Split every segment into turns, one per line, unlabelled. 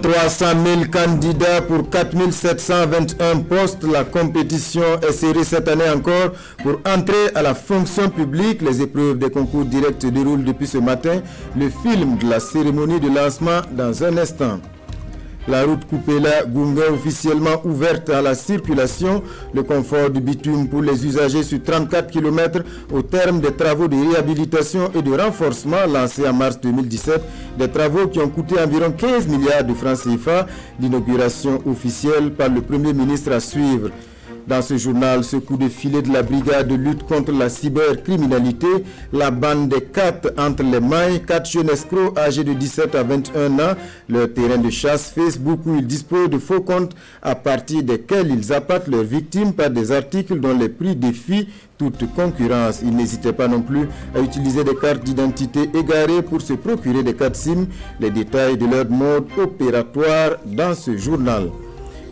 300 000 candidats pour 4 721 postes. La compétition est serrée cette année encore pour entrer à la fonction publique. Les épreuves des concours directs se déroulent depuis ce matin. Le film de la cérémonie de lancement dans un instant. La route Kupela-Gunga officiellement ouverte à la circulation. Le confort du bitume pour les usagers sur 34 km au terme des travaux de réhabilitation et de renforcement lancés en mars 2017. Des travaux qui ont coûté environ 15 milliards de francs CFA. L'inauguration officielle par le Premier ministre à suivre. Dans ce journal, ce coup de filet de la brigade de lutte contre la cybercriminalité, la bande des 4 entre les mailles, 4 jeunes escrocs âgés de 17 à 21 ans, leur terrain de chasse Facebook où ils disposent de faux comptes à partir desquels ils appâtent leurs victimes par des articles dont les prix défient toute concurrence. Ils n'hésitaient pas non plus à utiliser des cartes d'identité égarées pour se procurer des cartes SIM. Les détails de leur mode opératoire dans ce journal.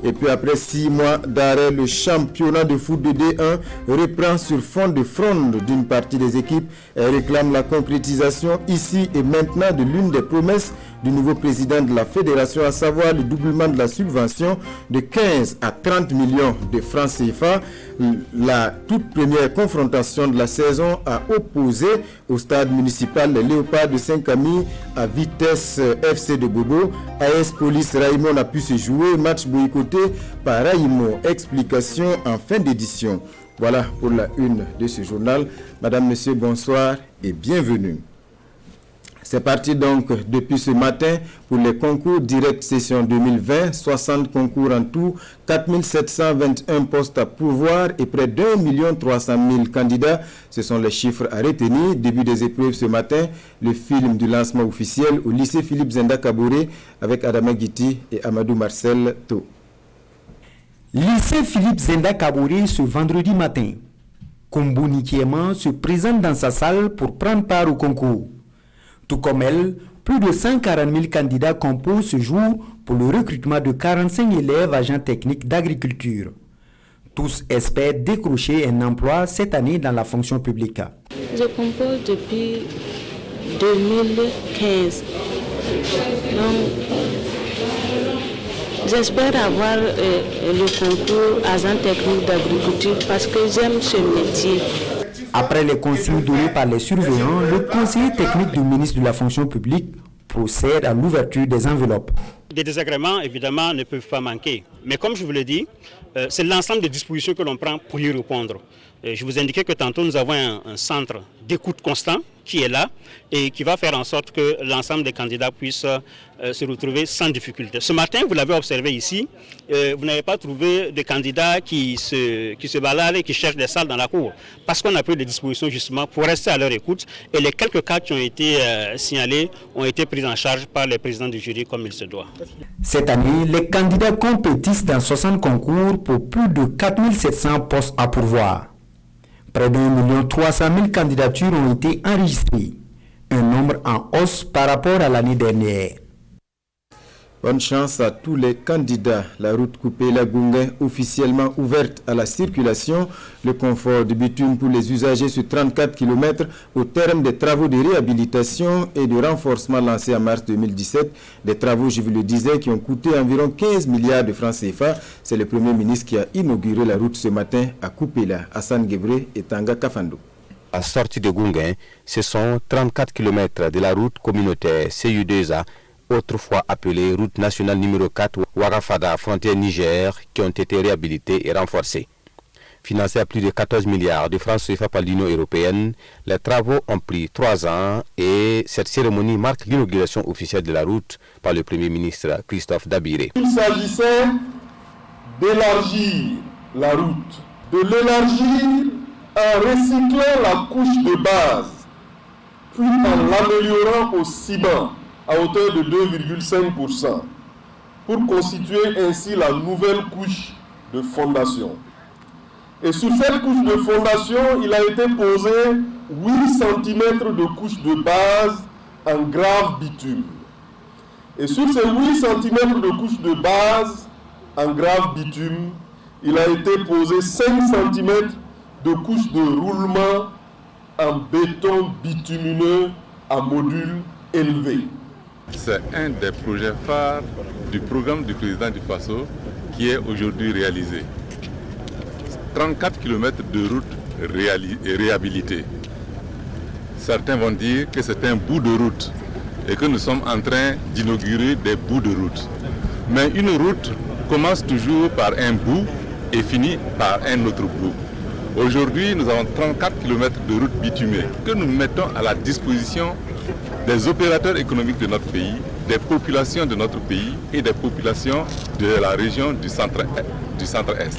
Et puis après 6 mois d'arrêt, le championnat de foot de D1 reprend sur fond de fronde d'une partie des équipes. Elle réclame la concrétisation ici et maintenant de l'une des promesses du nouveau président de la fédération, à savoir le doublement de la subvention de 15 à 30 millions de francs CFA. La toute première confrontation de la saison a opposé au stade municipal les Léopards de Saint-Camille à Vitesse FC de Bobo. AS Police Raïmon a pu se jouer, match boycotté par Raïmon. Explication en fin d'édition. Voilà pour la une de ce journal. Madame, Monsieur, bonsoir et bienvenue. C'est parti donc depuis ce matin pour les concours direct session 2020, 60 concours en tout, 4 721 postes à pourvoir et près d'1 300 000 candidats. Ce sont les chiffres à retenir. Début des épreuves ce matin, le film du lancement officiel au lycée Philippe Zenda Kaboré avec Adama Guiti et Amadou Marcel To.
Lycée Philippe Zenda Kaboré ce vendredi matin. Kombo Nikiema se présente dans sa salle pour prendre part au concours. Tout comme elle, plus de 140 000 candidats composent ce jour pour le recrutement de 45 élèves agents techniques d'agriculture. Tous espèrent décrocher un emploi cette année dans la fonction publique.
Je compose depuis 2015. Donc, j'espère avoir le concours agent technique d'agriculture parce que j'aime ce métier.
Après les consignes données par les surveillants, le conseiller technique du ministre de la fonction publique procède à l'ouverture des enveloppes.
Des désagréments, évidemment, ne peuvent pas manquer. Mais comme je vous l'ai dit, c'est l'ensemble des dispositions que l'on prend pour y répondre. Je vous indiquais que tantôt, nous avons un centre d'écoute constant qui est là et qui va faire en sorte que l'ensemble des candidats puissent se retrouver sans difficulté. Ce matin, vous l'avez observé ici, vous n'avez pas trouvé de candidats qui se baladent et qui cherchent des salles dans la cour parce qu'on a pris des dispositions justement pour rester à leur écoute et les quelques cas qui ont été signalés ont été pris en charge par les présidents du jury comme il se doit.
Cette année, les candidats compétissent dans 60 concours pour plus de 4 700 postes à pourvoir. Près d'1 300 000 candidatures ont été enregistrées, un nombre en hausse par rapport à l'année dernière.
Bonne chance à tous les candidats. La route Kupela-Gunga officiellement ouverte à la circulation. Le confort de bitume pour les usagers sur 34 km au terme des travaux de réhabilitation et de renforcement lancés en mars 2017. Des travaux, je vous le disais, qui ont coûté environ 15 milliards de francs CFA. C'est le Premier ministre qui a inauguré la route ce matin à Kupela, Hassan Gebre et Tanga Kafando.
À sortie de Gunga, ce sont 34 km de la route communautaire CU2A, autrefois appelée route nationale numéro 4 Ouarafada, frontière Niger, qui ont été réhabilitées et renforcées. Financés à plus de 14 milliards de francs CFA par l'Union européenne, les travaux ont pris 3 ans et cette cérémonie marque l'inauguration officielle de la route par le Premier ministre Christophe Dabiré.
Il s'agissait d'élargir la route, de l'élargir en recyclant la couche de base, puis en l'améliorant au ciment à hauteur de 2,5% pour constituer ainsi la nouvelle couche de fondation. Et sur cette couche de fondation, il a été posé 8 cm de couche de base en grave bitume. Et sur ces 8 cm de couche de base en grave bitume, il a été posé 5 cm de couche de roulement en béton bitumineux à module élevé.
C'est un des projets phares du programme du président du Faso qui est aujourd'hui réalisé. 34 km de route réhabilitée. Certains vont dire que c'est un bout de route et que nous sommes en train d'inaugurer des bouts de route. Mais une route commence toujours par un bout et finit par un autre bout. Aujourd'hui, nous avons 34 km de route bitumée que nous mettons à la disposition des opérateurs économiques de notre pays, des populations de notre pays et des populations de la région du centre-est.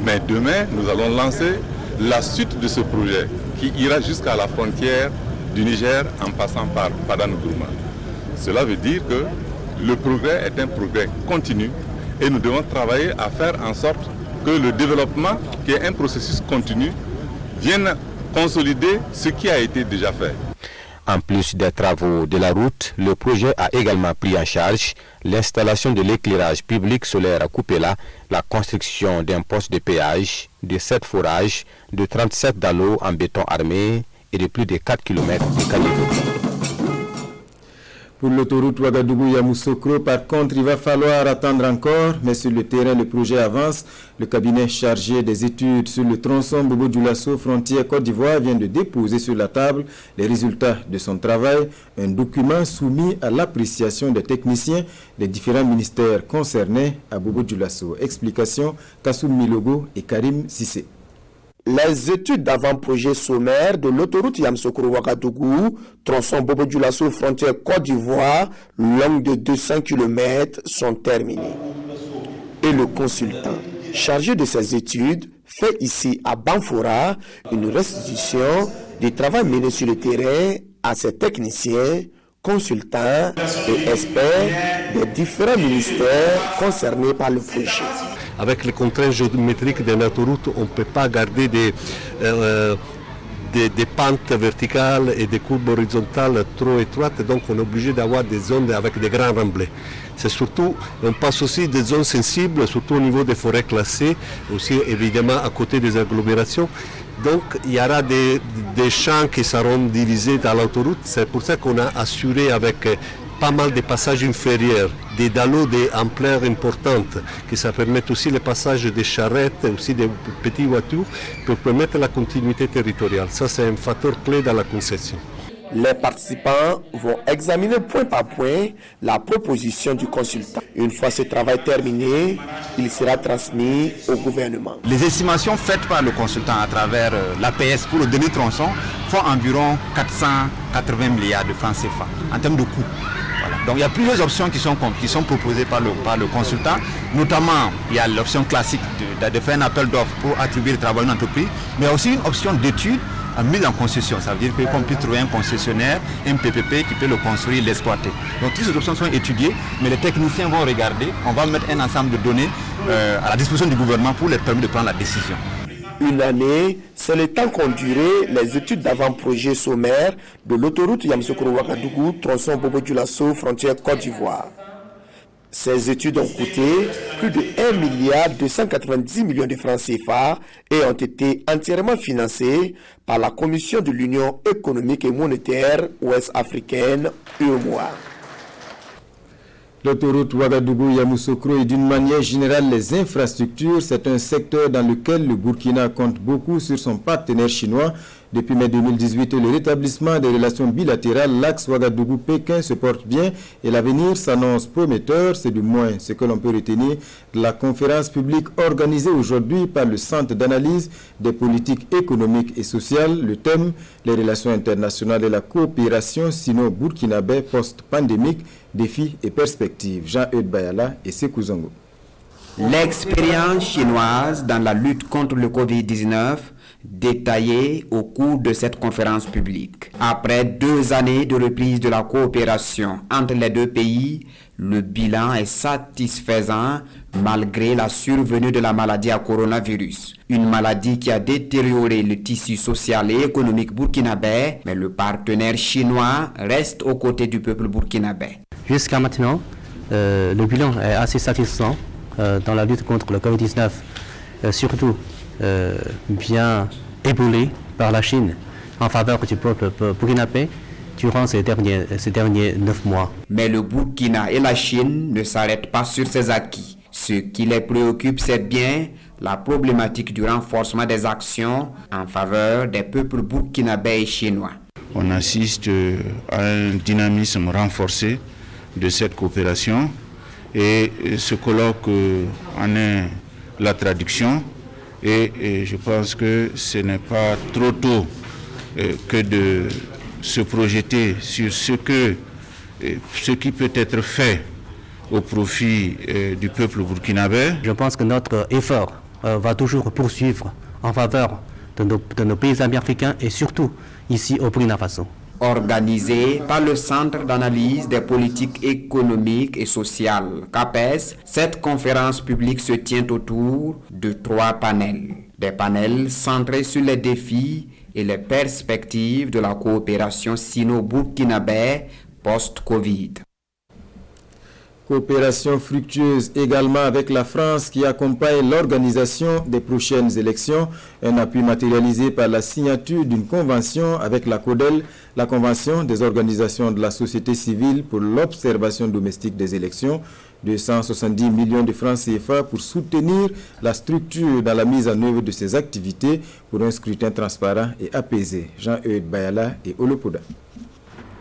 Mais demain, nous allons lancer la suite de ce projet qui ira jusqu'à la frontière du Niger en passant par Padane-Gourma. Cela veut dire que le progrès est un progrès continu et nous devons travailler à faire en sorte que le développement, qui est un processus continu, vienne consolider ce qui a été déjà fait.
En plus des travaux de la route, le projet a également pris en charge l'installation de l'éclairage public solaire à Koupela, la construction d'un poste de péage, de 7 forages, de 37 dallos en béton armé et de plus de 4 km de caniveaux.
Pour l'autoroute Ouagadougou-Yamoussoukro, par contre, il va falloir attendre encore, mais sur le terrain, le projet avance. Le cabinet chargé des études sur le tronçon Bobo-Dioulasso, frontière Côte d'Ivoire, vient de déposer sur la table les résultats de son travail, un document soumis à l'appréciation des techniciens des différents ministères concernés à Bobo-Dioulasso. Explication, Kassoum Milogo et Karim Sissé.
Les études d'avant-projet sommaire de l'autoroute Yamoussoukro-Ouagadougou, tronçon Bobo-Dioulasso, frontière Côte d'Ivoire, longue de 200 km, sont terminées. Et le consultant chargé de ces études fait ici à Banfora une restitution du travail mené sur le terrain à ses techniciens, consultants et experts des différents ministères concernés par le projet.
Avec les contraintes géométriques de l'autoroute, on ne peut pas garder des pentes verticales et des courbes horizontales trop étroites, donc on est obligé d'avoir des zones avec des grands remblais. C'est surtout, on passe aussi des zones sensibles, surtout au niveau des forêts classées, aussi évidemment à côté des agglomérations. Donc il y aura des champs qui seront divisés dans l'autoroute. C'est pour ça qu'on a assuré avec pas mal de passages inférieurs, des dallos d'ampleur importante, que ça permet aussi le passage des charrettes, aussi des petites voitures, pour permettre la continuité territoriale. Ça, c'est un facteur clé dans la concession.
Les participants vont examiner point par point la proposition du consultant. Une fois ce travail terminé, il sera transmis au gouvernement.
Les estimations faites par le consultant à travers l'APS pour le demi-tronçon font environ 480 milliards de francs CFA en termes de coûts. Voilà. Donc il y a plusieurs options qui sont proposées par le consultant. Notamment, il y a l'option classique de faire un appel d'offres pour attribuer le travail à une entreprise, mais aussi une option d'étude mise en concession. Ça veut dire qu'on puisse trouver un concessionnaire, un PPP qui peut le construire, l'exploiter. Donc toutes ces options sont étudiées, mais les techniciens vont regarder. On va mettre un ensemble de données à la disposition du gouvernement pour les permettre de prendre la décision.
Une année, c'est le temps qu'ont duré les études d'avant-projet sommaire de l'autoroute Yamoussoukro-Ouagadougou, tronçon Bobo-Dioulasso, frontière Côte d'Ivoire. Ces études ont coûté plus de 1,290 milliard de francs CFA et ont été entièrement financées par la Commission de l'Union économique et monétaire ouest-africaine, UEMOA.
L'autoroute Ouagadougou-Yamoussoukro et d'une manière générale les infrastructures, c'est un secteur dans lequel le Burkina compte beaucoup sur son partenaire chinois. Depuis mai 2018, le rétablissement des relations bilatérales, l'axe Ouagadougou-Pékin se porte bien et l'avenir s'annonce prometteur. C'est du moins ce que l'on peut retenir de la conférence publique organisée aujourd'hui par le Centre d'analyse des politiques économiques et sociales. Le thème, les relations internationales et la coopération sino-burkinabé post-pandémique, défis et perspectives. Jean-Eudes Bayala et Sekou Zongo.
L'expérience chinoise dans la lutte contre le Covid-19 détaillée au cours de cette conférence publique. Après 2 années de reprise de la coopération entre les deux pays, le bilan est satisfaisant malgré la survenue de la maladie à coronavirus. Une maladie qui a détérioré le tissu social et économique burkinabé, mais le partenaire chinois reste aux côtés du peuple burkinabé.
Jusqu'à maintenant, le bilan est assez satisfaisant dans la lutte contre le Covid-19, surtout bien épaulé par la Chine en faveur du peuple burkinabé durant ces derniers 9 mois.
Mais le Burkina et la Chine ne s'arrêtent pas sur ces acquis. Ce qui les préoccupe, c'est bien la problématique du renforcement des actions en faveur des peuples burkinabés et chinois.
On assiste à un dynamisme renforcé de cette coopération et ce colloque en est la traduction et je pense que ce n'est pas trop tôt que de se projeter sur ce qui peut être fait au profit du peuple burkinabé.
Je pense que notre effort va toujours poursuivre en faveur de nos pays amis africains et surtout ici au Burkina Faso.
Organisée par le Centre d'analyse des politiques économiques et sociales, CAPES, cette conférence publique se tient autour de 3 panels. Des panels centrés sur les défis et les perspectives de la coopération sino-burkinabé post-Covid.
Coopération fructueuse également avec la France qui accompagne l'organisation des prochaines élections. Un appui matérialisé par la signature d'une convention avec la CODEL, la Convention des organisations de la société civile pour l'observation domestique des élections. 270 millions de francs CFA pour soutenir la structure dans la mise en œuvre de ses activités pour un scrutin transparent et apaisé. Jean-Eudes Bayala et Olopoda.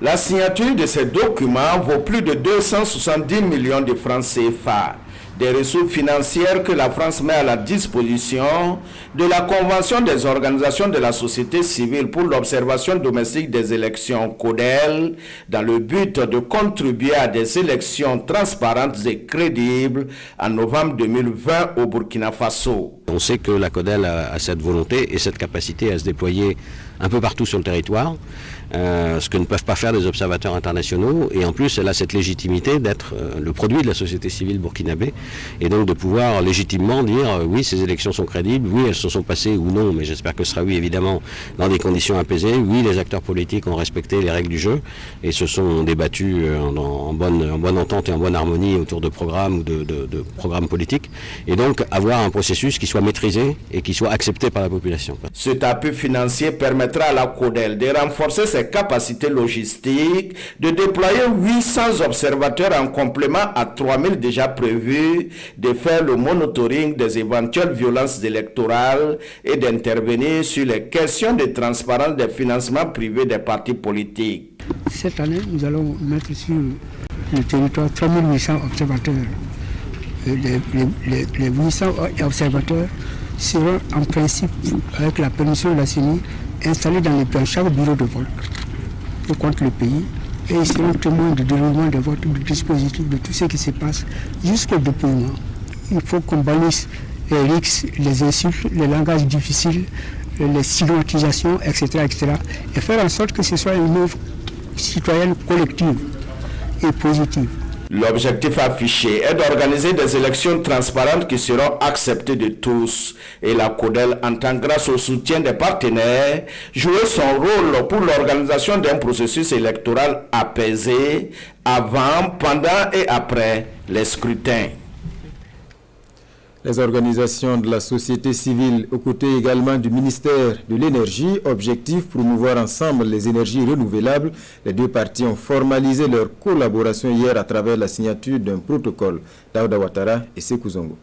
La signature de ces documents vaut plus de 270 millions de francs CFA, des ressources financières que la France met à la disposition de la Convention des organisations de la société civile pour l'observation domestique des élections CODEL, dans le but de contribuer à des élections transparentes et crédibles en novembre 2020 au Burkina Faso.
On sait que la CODEL a cette volonté et cette capacité à se déployer un peu partout sur le territoire, ce que ne peuvent pas faire des observateurs internationaux, et en plus elle a cette légitimité d'être le produit de la société civile burkinabé, et donc de pouvoir légitimement dire oui, ces élections sont crédibles, oui, elles se sont passées ou non, mais j'espère que ce sera oui évidemment dans des conditions apaisées, oui, les acteurs politiques ont respecté les règles du jeu et se sont débattus en bonne entente et en bonne harmonie autour de programmes ou de programmes politiques, et donc avoir un processus qui soit maîtrisé et qui soit accepté par la population.
Cet appui financier permettra à la CODEL de renforcer ses capacités logistiques, de déployer 800 observateurs en complément à 3000 déjà prévus, de faire le monitoring des éventuelles violences électorales et d'intervenir sur les questions de transparence des financements privés des partis politiques.
Cette année, nous allons mettre sur le territoire 3800 observateurs. Les 800 observateurs seront en principe, avec la permission de la CENI, installés dans chaque bureau de vote pour contre le pays, et ils seront témoins du déroulement des votes, du dispositif, de tout ce qui se passe jusqu'au dépouillement. Il faut qu'on bannisse les rixes, les insultes, les langages difficiles, les stigmatisations, etc., et faire en sorte que ce soit une œuvre citoyenne collective et positive.
L'objectif affiché est d'organiser des élections transparentes qui seront acceptées de tous, et la CODEL entend, grâce au soutien des partenaires, jouer son rôle pour l'organisation d'un processus électoral apaisé avant, pendant et après les scrutins.
Les organisations de la société civile, aux côtés également du ministère de l'Énergie, objectif promouvoir ensemble les énergies renouvelables. Les deux parties ont formalisé leur collaboration hier à travers la signature d'un protocole. Daouda Ouattara et Sékou Zongo.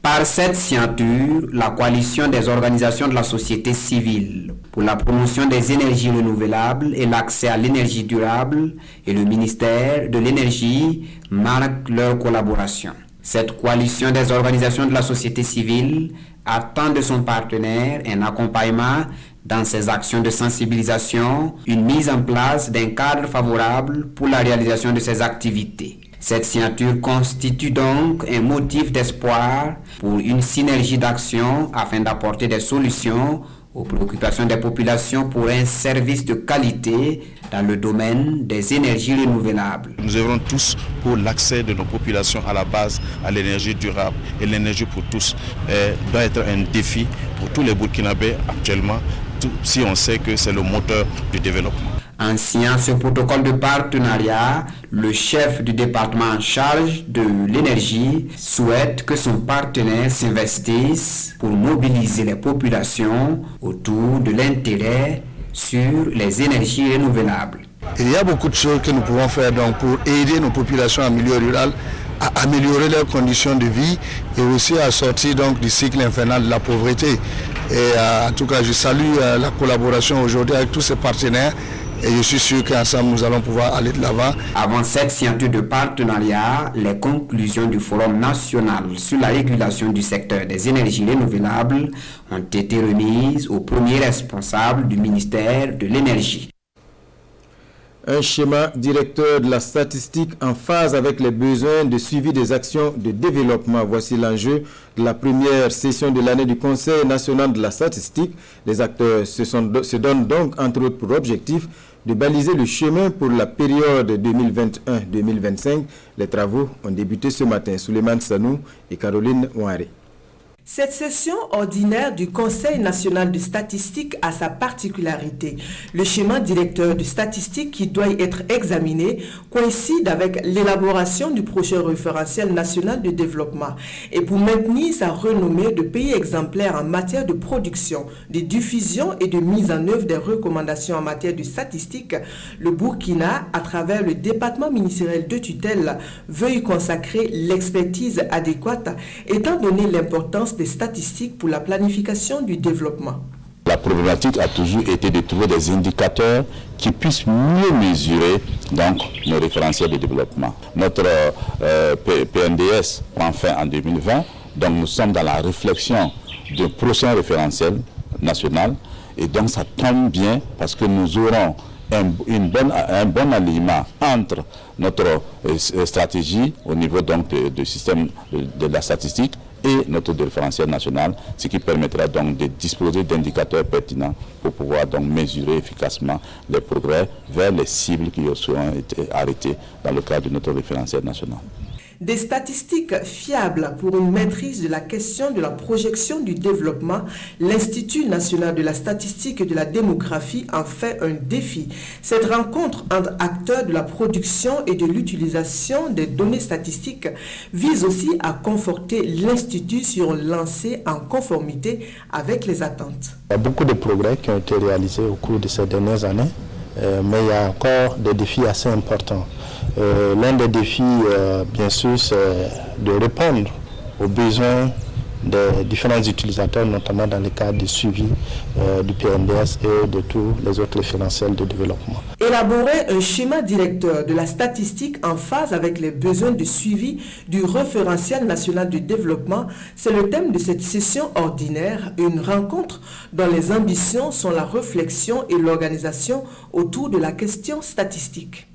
Par cette signature, la coalition des organisations de la société civile pour la promotion des énergies renouvelables et l'accès à l'énergie durable et le ministère de l'Énergie marquent leur collaboration. Cette coalition des organisations de la société civile attend de son partenaire un accompagnement dans ses actions de sensibilisation, une mise en place d'un cadre favorable pour la réalisation de ses activités. Cette signature constitue donc un motif d'espoir pour une synergie d'action afin d'apporter des solutions aux préoccupations des populations pour un service de qualité dans le domaine des énergies renouvelables.
Nous œuvrons tous pour l'accès de nos populations à la base à l'énergie durable, et l'énergie pour tous doit être un défi pour tous les Burkinabés actuellement, si on sait que c'est le moteur du développement.
En signant ce protocole de partenariat, le chef du département en charge de l'énergie souhaite que son partenaire s'investisse pour mobiliser les populations autour de l'intérêt sur les énergies renouvelables.
Il y a beaucoup de choses que nous pouvons faire donc, pour aider nos populations en milieu rural à améliorer leurs conditions de vie et aussi à sortir donc, du cycle infernal de la pauvreté. Et en tout cas, je salue la collaboration aujourd'hui avec tous ces partenaires et je suis sûr qu'ensemble, nous allons pouvoir aller de l'avant.
Avant cette signature de partenariat, les conclusions du Forum national sur la régulation du secteur des énergies renouvelables ont été remises au premier responsable du ministère de l'Énergie.
Un schéma directeur de la statistique en phase avec les besoins de suivi des actions de développement. Voici l'enjeu de la première session de l'année du Conseil national de la statistique. Les acteurs se donnent donc entre autres pour objectif de baliser le chemin pour la période 2021-2025. Les travaux ont débuté ce matin. Souleymane Sanou et Caroline Ouare.
Cette session ordinaire du Conseil national de statistique a sa particularité. Le schéma directeur de statistique qui doit être examiné coïncide avec l'élaboration du prochain référentiel national de développement. Et pour maintenir sa renommée de pays exemplaire en matière de production, de diffusion et de mise en œuvre des recommandations en matière de statistique, le Burkina, à travers le département ministériel de tutelle, veut y consacrer l'expertise adéquate, étant donné l'importance des statistiques pour la planification du développement.
La problématique a toujours été de trouver des indicateurs qui puissent mieux mesurer donc, nos référentiels de développement. Notre PNDS prend fin en 2020, donc nous sommes dans la réflexion du prochain référentiel national et donc ça tombe bien parce que nous aurons un bon alignement entre notre stratégie au niveau donc du système de la statistique et notre référentiel national, ce qui permettra donc de disposer d'indicateurs pertinents pour pouvoir donc mesurer efficacement les progrès vers les cibles qui seront arrêtées dans le cadre de notre référentiel national.
Des statistiques fiables pour une maîtrise de la question de la projection du développement, l'Institut national de la statistique et de la démographie en fait un défi. Cette rencontre entre acteurs de la production et de l'utilisation des données statistiques vise aussi à conforter l'Institut sur une lancée en conformité avec les attentes.
Il y a beaucoup de progrès qui ont été réalisés au cours de ces dernières années, mais il y a encore des défis assez importants. L'un des défis, bien sûr, c'est de répondre aux besoins des différents utilisateurs, notamment dans le cadre du suivi du PNDS et de tous les autres référentiels de développement.
Élaborer un schéma directeur de la statistique en phase avec les besoins de suivi du référentiel national de développement, c'est le thème de cette session ordinaire, une rencontre dont les ambitions sont la réflexion et l'organisation autour de la question statistique.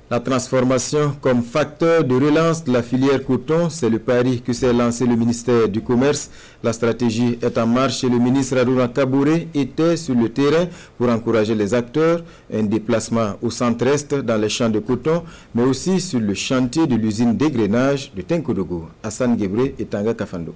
La transformation comme facteur de relance de la filière coton, c'est le pari que s'est lancé le ministère du Commerce. La stratégie est en marche et le ministre Aruna Kabouré était sur le terrain pour encourager les acteurs. Un déplacement au centre-est dans les champs de coton, mais aussi sur le chantier de l'usine d'égrenage de Tenkodogo. Hassan Gebre et Tanga Kafando.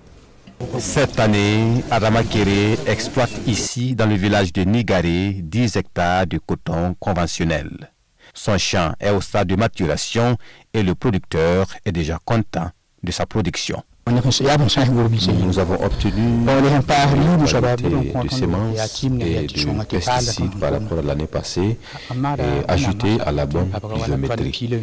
Cette année, Adama Kéré exploite ici, dans le village de Nigaré, 10 hectares de coton conventionnel. Son champ est au stade de maturation et le producteur est déjà content de sa production. Nous avons obtenu une qualité de semences et de pesticides par rapport à l'année passée et ajouté à la bonne pluviométrie.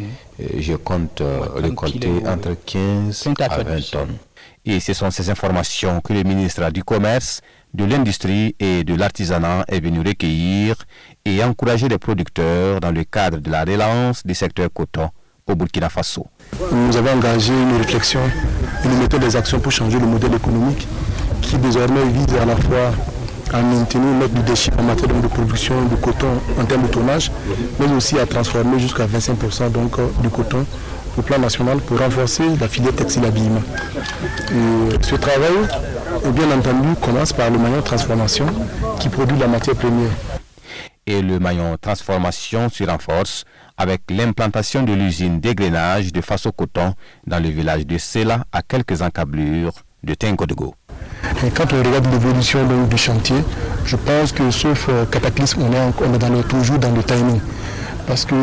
Je compte récolter entre 15 à 20 tonnes. Et ce sont ces informations que le ministre du Commerce, de l'Industrie et de l'Artisanat est venu recueillir et encourager les producteurs dans le cadre de la relance du secteur coton au Burkina Faso.
Nous avons engagé une réflexion et nous mettons des actions pour changer le modèle économique qui désormais vise à la fois à maintenir notre leadership en matière de production de coton en termes de tonnage, mais aussi à transformer jusqu'à 25% donc, du coton au plan national pour renforcer la filière textile habillement. Ce travail, bien entendu, commence par le maillon transformation qui produit la matière première.
Et le maillon transformation se renforce avec l'implantation de l'usine d'égrenage de Faso Coton dans le village de Sela à quelques encablures de Tenkodogo.
Et quand on regarde l'évolution du chantier, je pense que sauf cataclysme, on est toujours dans le timing. Parce que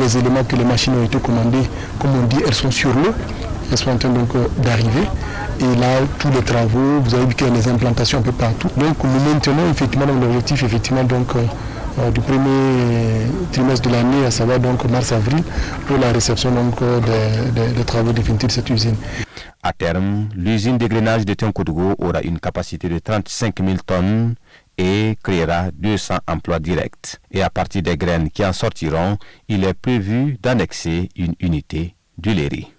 les éléments que les machines ont été commandées, comme on dit, elles sont sur l'eau, elles sont en train d'arriver. Et là, tous les travaux, vous avez vu qu'il y a des implantations un peu partout. Donc nous maintenons effectivement l'objectif du premier trimestre de l'année, à savoir donc mars-avril, pour la réception donc, des travaux définitifs de cette usine.
À terme, l'usine d'égrenage de Tinkodougou aura une capacité de 35 000 tonnes et créera 200 emplois directs. Et à partir des graines qui en sortiront, il est prévu d'annexer une unité d'huilerie.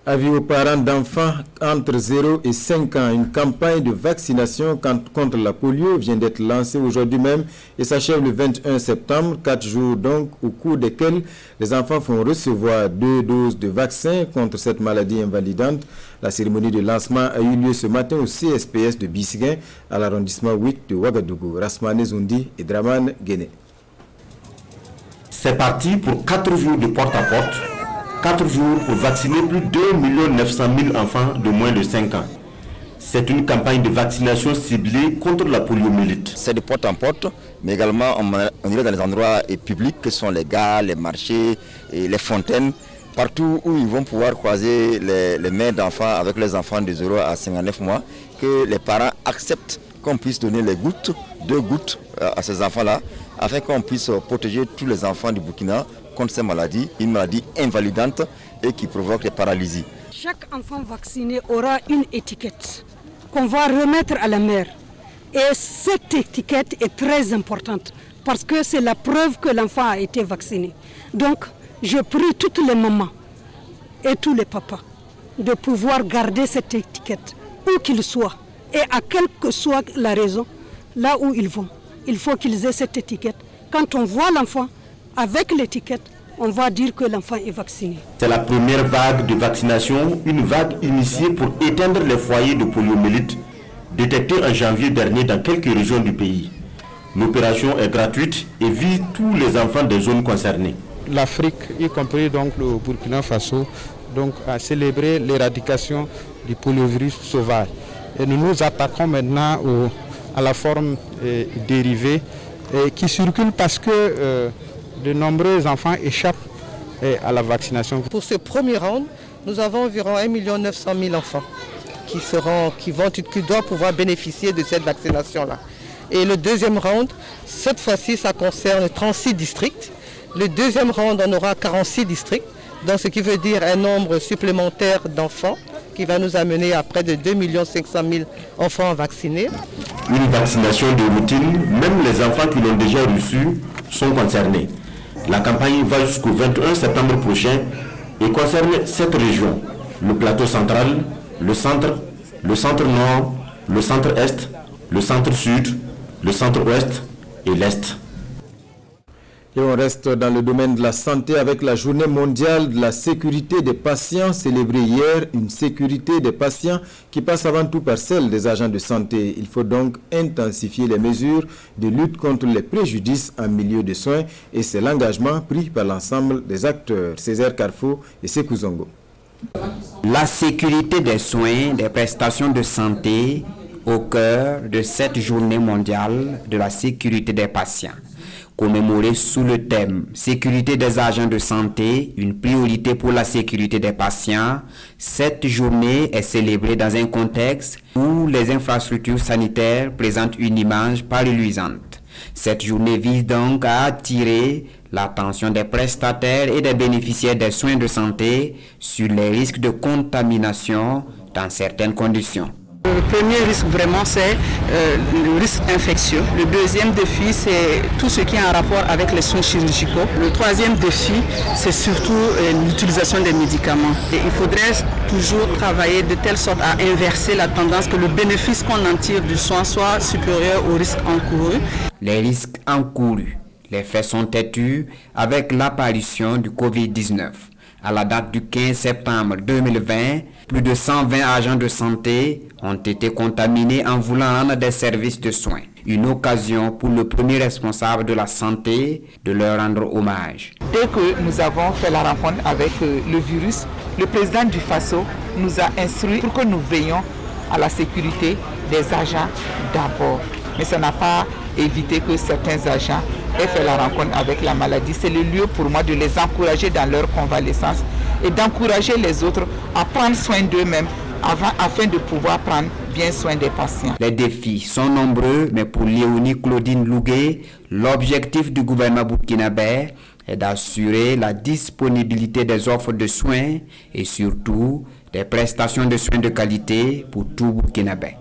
Avis aux parents d'enfants entre 0 et 5 ans, une campagne de vaccination contre la polio vient d'être lancée aujourd'hui même et s'achève le 21 septembre, 4 jours donc au cours desquels les enfants vont recevoir 2 doses de vaccin contre cette maladie invalidante. La cérémonie de lancement a eu lieu ce matin au CSPS de Bisguin à l'arrondissement 8 de Ouagadougou. Rasmane Zoundi et Draman Guéné.
C'est parti pour 4 jours de porte-à-porte. 4 jours pour vacciner plus de 2 900 000 enfants de moins de 5 ans. C'est une campagne de vaccination ciblée contre la poliomyélite.
C'est de porte en porte, mais également on irait dans les endroits publics que sont les gares, les marchés, et les fontaines, partout où ils vont pouvoir croiser les mères d'enfants avec les enfants de 0 à 59 mois, que les parents acceptent qu'on puisse donner les gouttes, 2 gouttes à ces enfants-là, afin qu'on puisse protéger tous les enfants du Burkina contre ces maladies, une maladie invalidante et qui provoque des paralysies.
Chaque enfant vacciné aura une étiquette qu'on va remettre à la mère. Et cette étiquette est très importante parce que c'est la preuve que l'enfant a été vacciné. Donc, je prie toutes les mamans et tous les papas de pouvoir garder cette étiquette, où qu'ils soient, et à quelle que soit la raison, là où ils vont. Il faut qu'ils aient cette étiquette. Quand on voit l'enfant, avec l'étiquette, on va dire que l'enfant est vacciné.
C'est la première vague de vaccination, une vague initiée pour éteindre les foyers de poliomyélite détectés en janvier dernier dans quelques régions du pays. L'opération est gratuite et vise tous les enfants des zones concernées.
L'Afrique, y compris donc le Burkina Faso, donc, a célébré l'éradication du poliovirus sauvage. Et nous nous attaquons maintenant à la forme dérivée qui circule parce que de nombreux enfants échappent à la vaccination.
Pour ce premier round, nous avons environ 1 900 000 enfants qui doivent pouvoir bénéficier de cette vaccination-là. Et le deuxième round, cette fois-ci, ça concerne 36 districts. Le deuxième round, on aura 46 districts, donc ce qui veut dire un nombre supplémentaire d'enfants qui va nous amener à près de 2 500 000 enfants vaccinés.
Une vaccination de routine, même les enfants qui l'ont déjà reçue sont concernés. La campagne va jusqu'au 21 septembre prochain et concerne 7 régions. Le plateau central, le centre nord, le centre-est, le centre-sud, le centre-ouest et l'est.
Et on reste dans le domaine de la santé avec la journée mondiale de la sécurité des patients célébrée hier. Une sécurité des patients qui passe avant tout par celle des agents de santé. Il faut donc intensifier les mesures de lutte contre les préjudices en milieu de soins et c'est l'engagement pris par l'ensemble des acteurs. Césaire Carrefour et Sekou Zongo.
La sécurité des soins, des prestations de santé au cœur de cette journée mondiale de la sécurité des patients. Commémorée sous le thème « Sécurité des agents de santé, une priorité pour la sécurité des patients », cette journée est célébrée dans un contexte où les infrastructures sanitaires présentent une image pareilluisante. Cette journée vise donc à attirer l'attention des prestataires et des bénéficiaires des soins de santé sur les risques de contamination dans certaines conditions.
Le premier risque vraiment c'est le risque infectieux. Le deuxième défi c'est tout ce qui est en rapport avec les soins chirurgicaux. Le troisième défi c'est surtout l'utilisation des médicaments. Et il faudrait toujours travailler de telle sorte à inverser la tendance que le bénéfice qu'on en tire du soin soit supérieur aux risques encourus.
Les risques encourus. Les faits sont têtus avec l'apparition du Covid-19. À la date du 15 septembre 2020, plus de 120 agents de santé ont été contaminés en voulant rendre des services de soins. Une occasion pour le premier responsable de la santé de leur rendre hommage.
Dès que nous avons fait la rencontre avec le virus, le président du FASO nous a instruit pour que nous veillions à la sécurité des agents d'abord. Mais ça n'a pas évité que certains agents aient fait la rencontre avec la maladie. C'est le lieu pour moi de les encourager dans leur convalescence et d'encourager les autres à prendre soin d'eux-mêmes afin de pouvoir prendre bien soin des patients.
Les défis sont nombreux, mais pour Léonie Claudine Lougué, l'objectif du gouvernement burkinabé est d'assurer la disponibilité des offres de soins et surtout des prestations de soins de qualité pour tout Burkinabé.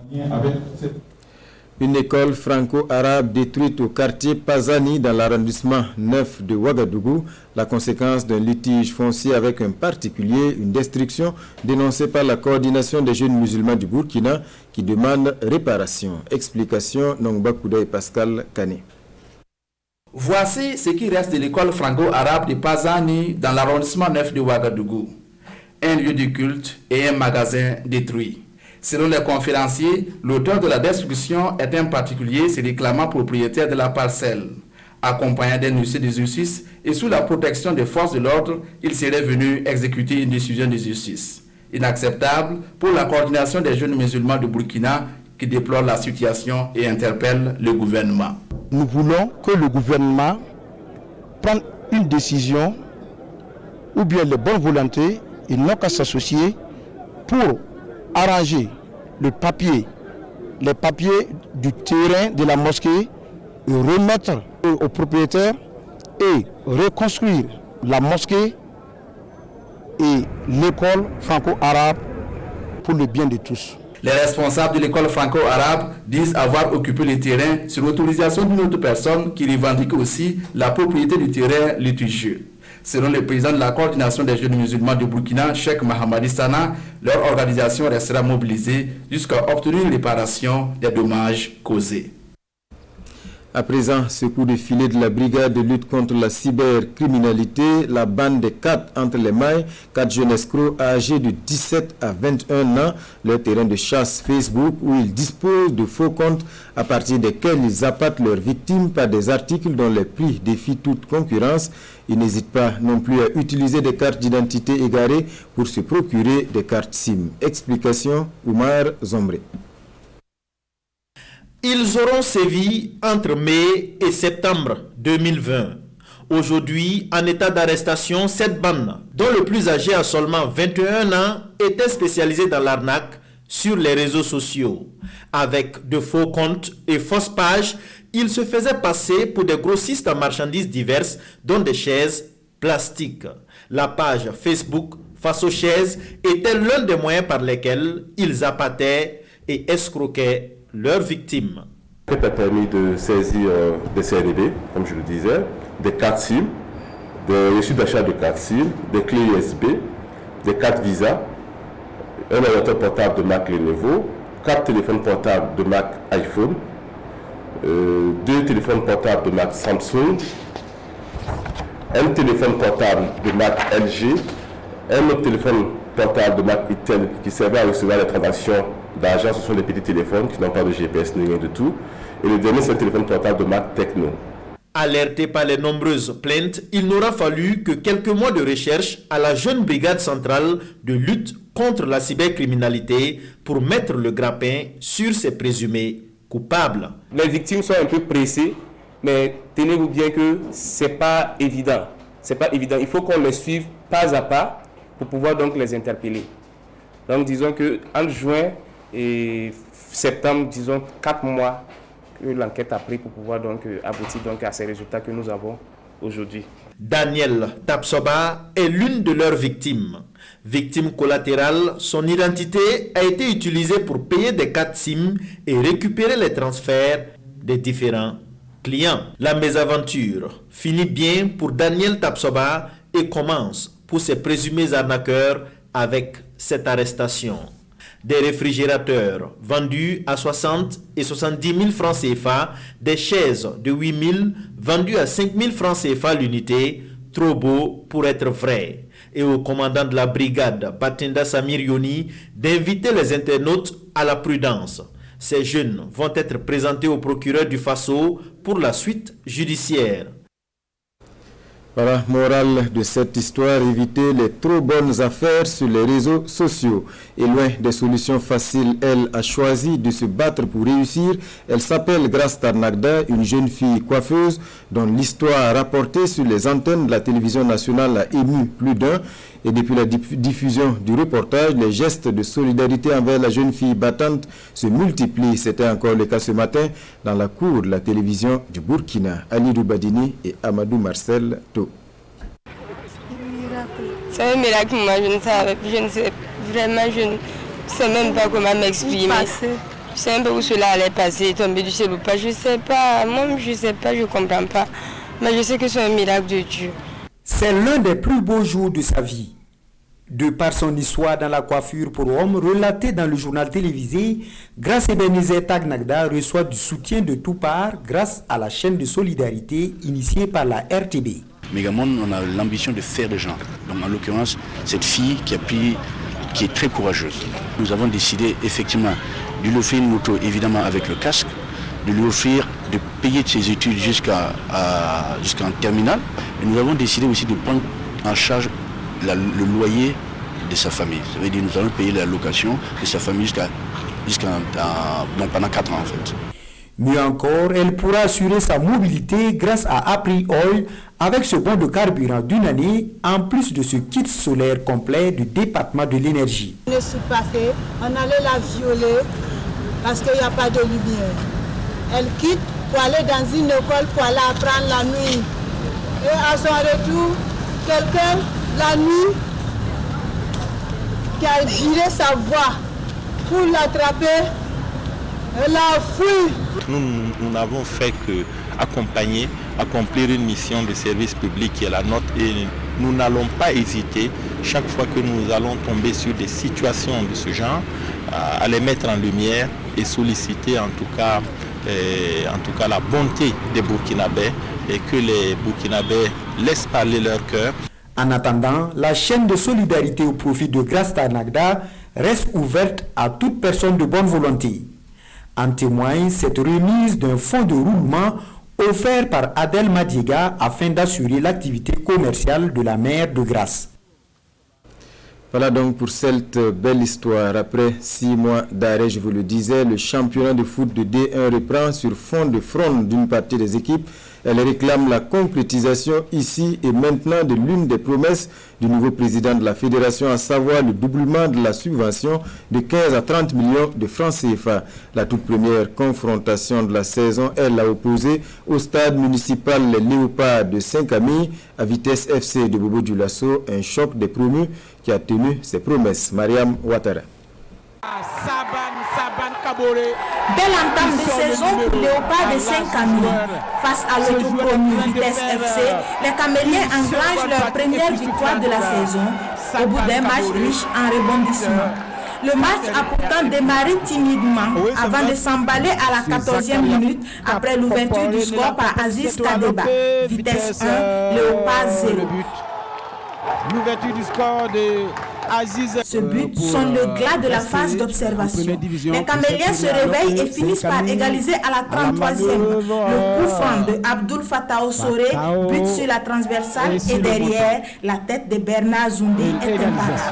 Une école franco-arabe détruite au quartier Pazani dans l'arrondissement 9 de Ouagadougou, la conséquence d'un litige foncier avec un particulier, une destruction dénoncée par la coordination des jeunes musulmans du Burkina qui demande réparation. Explication Nongba Kouda et Pascal Kané.
Voici ce qui reste de l'école franco-arabe de Pazani dans l'arrondissement 9 de Ouagadougou. Un lieu de culte et un magasin détruits. Selon les conférenciers, l'auteur de la destruction est un particulier se réclamant propriétaire de la parcelle. Accompagné d'un huissier de justice et sous la protection des forces de l'ordre, il serait venu exécuter une décision de justice. Inacceptable pour la coordination des jeunes musulmans de Burkina qui déplore la situation et interpelle le gouvernement.
Nous voulons que le gouvernement prenne une décision ou bien les bonnes volontés, ils n'ont qu'à s'associer pour arranger les papiers du terrain de la mosquée et remettre aux propriétaires et reconstruire la mosquée et l'école franco-arabe pour le bien de tous.
Les responsables de l'école franco-arabe disent avoir occupé le terrain sur l'autorisation d'une autre personne qui revendique aussi la propriété du terrain litigieux. Selon le président de la coordination des jeunes musulmans de Burkina, Cheikh Mahamadi Sana, leur organisation restera mobilisée jusqu'à obtenir une réparation des dommages causés.
À présent, ce coup de filet de la brigade de lutte contre la cybercriminalité, la bande des 4 entre les mailles, 4 jeunes escrocs âgés de 17 à 21 ans, leur terrain de chasse Facebook où ils disposent de faux comptes à partir desquels ils appâtent leurs victimes par des articles dont les prix défient toute concurrence. Ils n'hésitent pas non plus à utiliser des cartes d'identité égarées pour se procurer des cartes SIM. Explication, Oumar Zombré.
Ils auront sévi entre mai et septembre 2020. Aujourd'hui, en état d'arrestation, cette bande, dont le plus âgé a seulement 21 ans, était spécialisée dans l'arnaque sur les réseaux sociaux. Avec de faux comptes et fausses pages, ils se faisaient passer pour des grossistes en marchandises diverses, dont des chaises plastiques. La page Facebook face aux chaises était l'un des moyens par lesquels ils appâtaient et escroquaient leurs victimes.
L'enquête a permis de saisir des CND, comme je le disais, des cartes SIM, des reçus d'achat de cartes SIM, des clés USB, des cartes Visa, un ordinateur portable de marque Lenovo, 4 téléphones portables de marque iPhone, 2 téléphones portables de marque Samsung, un téléphone portable de marque LG, un autre téléphone portable de marque Itel qui servait à recevoir les transactions d'argent. Ce sont des petits téléphones qui n'ont pas de GPS ni rien de tout. Et le dernier, c'est un téléphone portable de marque Tecno.
Alerté par les nombreuses plaintes, il n'aura fallu que quelques mois de recherche à la jeune brigade centrale de lutte contre la cybercriminalité pour mettre le grappin sur ces présumés coupables.
Les victimes sont un peu pressées, mais tenez-vous bien que c'est pas évident. C'est pas évident. Il faut qu'on les suive pas à pas pour pouvoir donc les interpeller. Donc disons que entre juin et septembre, disons 4 mois que l'enquête a pris pour pouvoir donc aboutir donc à ces résultats que nous avons aujourd'hui.
Daniel Tapsoba est l'une de leurs victimes. Victime collatérale, son identité a été utilisée pour payer des cartes SIM et récupérer les transferts des différents clients. La mésaventure finit bien pour Daniel Tapsoba et commence pour ses présumés arnaqueurs avec cette arrestation. Des réfrigérateurs vendus à 60 et 70 000 francs CFA, des chaises de 8 000 vendues à 5 000 francs CFA l'unité, trop beau pour être vrai. Et au commandant de la brigade, Batinda Samir Yoni, d'inviter les internautes à la prudence. Ces jeunes vont être présentés au procureur du Faso pour la suite judiciaire.
Voilà, morale de cette histoire, éviter les trop bonnes affaires sur les réseaux sociaux. Et loin des solutions faciles, elle a choisi de se battre pour réussir. Elle s'appelle Grace Tarnagda, une jeune fille coiffeuse dont l'histoire rapportée sur les antennes de la télévision nationale a ému plus d'un. Et depuis la diffusion du reportage, les gestes de solidarité envers la jeune fille battante se multiplient. C'était encore le cas ce matin dans la cour de la télévision du Burkina. Ali Roubadini et Amadou Marcel To.
C'est un miracle, moi je ne sais vraiment, je ne sais même pas comment m'exprimer. Je sais un peu où cela allait passer, tomber du ciel ou pas, je ne sais pas, moi je ne sais pas, je ne comprends pas. Mais je sais que c'est un miracle de Dieu.
C'est l'un des plus beaux jours de sa vie. De par son histoire dans la coiffure pour hommes relatée dans le journal télévisé, Grace Ebenezer Tagnagda reçoit du soutien de tout part grâce à la chaîne de solidarité initiée par la RTB.
Megamonde, on a l'ambition de faire des gens. Donc en l'occurrence, cette fille qui est très courageuse. Nous avons décidé effectivement de lui offrir une moto, évidemment avec le casque, de lui offrir de payer ses études jusqu'en terminale. Et nous avons décidé aussi de prendre en charge le loyer de sa famille. Ça veut dire que nous allons payer la location de sa famille pendant 4 ans en fait.
Mieux encore, elle pourra assurer sa mobilité grâce à April Oil avec ce bon de carburant d'une année, en plus de ce kit solaire complet du département de l'énergie.
Je suis passée, on allait la violer parce qu'il n'y a pas de lumière. Elle quitte pour aller dans une école pour aller apprendre la nuit. Et à son retour, quelqu'un, la nuit, qui a giré sa voix pour l'attraper, elle a fui.
Nous n'avons fait que accomplir une mission de service public qui est la nôtre et nous n'allons pas hésiter chaque fois que nous allons tomber sur des situations de ce genre à les mettre en lumière et solliciter en tout cas la bonté des Burkinabés et que les Burkinabés laissent parler leur cœur.
En attendant, la chaîne de solidarité au profit de Grace Tagnagda reste ouverte à toute personne de bonne volonté. En témoigne cette remise d'un fonds de roulement offert par Adel Madiega afin d'assurer l'activité commerciale de la mère de Grace.
Voilà donc pour cette belle histoire. Après 6 mois d'arrêt, je vous le disais, le championnat de foot de D1 reprend sur fond de fronde d'une partie des équipes. Elle réclame la concrétisation ici et maintenant de l'une des promesses du nouveau président de la fédération, à savoir le doublement de la subvention de 15 à 30 millions de francs CFA. La toute première confrontation de la saison, elle l'a opposée au stade municipal Les Léopards de Saint-Camille à Vitesse FC de Bobo Dioulasso, un choc des promus qui a tenu ses promesses. Mariam Ouattara.
Belle entame de saison pour Léopard de Saint-Camille. Face à l'autopromu Vitesse FC, les Caméliens enclenchent leur première victoire de la saison au bout d'un match riche en rebondissements. Le match a pourtant démarré timidement avant de s'emballer à la 14e minute après l'ouverture du score par Aziz Kadeba. Vitesse 1, Léopard 0.
L'ouverture du score de Aziz.
Ce but sonne le glas de la phase d'observation. Les Caméliens se réveillent et finissent par égaliser à la 33e. Le coup franc de Abdul Fattah Ossoré bute sur la transversale et derrière, la tête de Bernard Zoundi est imparable.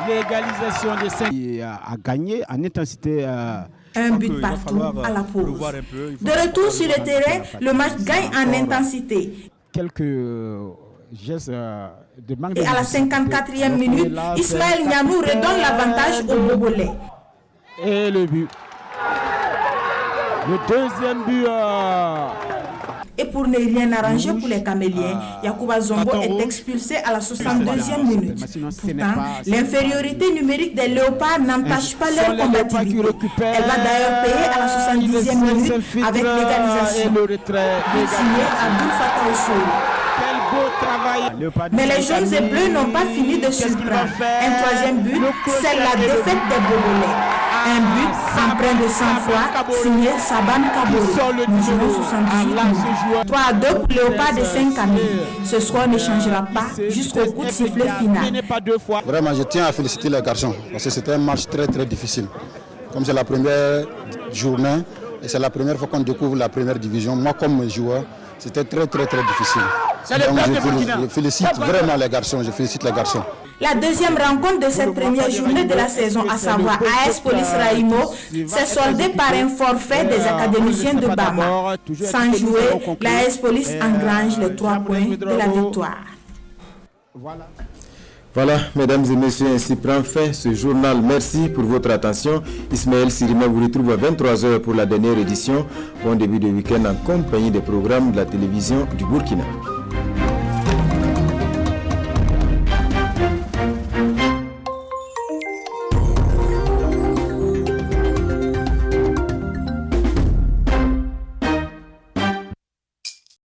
L'égalisation de 5 a gagné en intensité.
Un but partout à la pause. De retour sur le terrain, le match gagne en intensité.
Quelques gestes de manque de...
Et à la 54e minute, Ismaël Nianou redonne l'avantage au Bobolais.
Et le but. Le deuxième but.
Et pour ne rien arranger pour les Caméliens, Yacouba Zongo est expulsé à la 62e minute. Pourtant, l'infériorité numérique des Léopards n'entache pas leur combativité. Elle va d'ailleurs payer à la 70e minute avec l'égalisation. Signé Abdul Fattah Ossoré. Mais les jaunes et bleus n'ont pas fini de surprendre. Un troisième but, c'est la défaite des Bobolais. Un but empreint de sang-froid, signé Saban Kabori. Nous jouons 78 minutes. 3-2 pour Léopard de Saint-Camille. Ce score ne changera pas jusqu'au coup de sifflet final.
Vraiment, je tiens à féliciter les garçons parce que c'était un match très très difficile. Comme c'est la première journée et c'est la première fois qu'on découvre la première division, moi comme joueur, c'était très très très difficile. Donc je félicite vraiment les garçons, je félicite les garçons.
La deuxième rencontre de cette première journée de la saison, à savoir AS Police Raïmo, s'est soldée par un forfait des académiciens de Bama. Sans jouer, l'AS Police engrange les 3 points de la victoire.
Voilà, mesdames et messieurs, ainsi prend fin ce journal. Merci pour votre attention. Ismaël Sirima vous retrouve à 23h pour la dernière édition. Bon début de week-end en compagnie des programmes de la télévision du Burkina.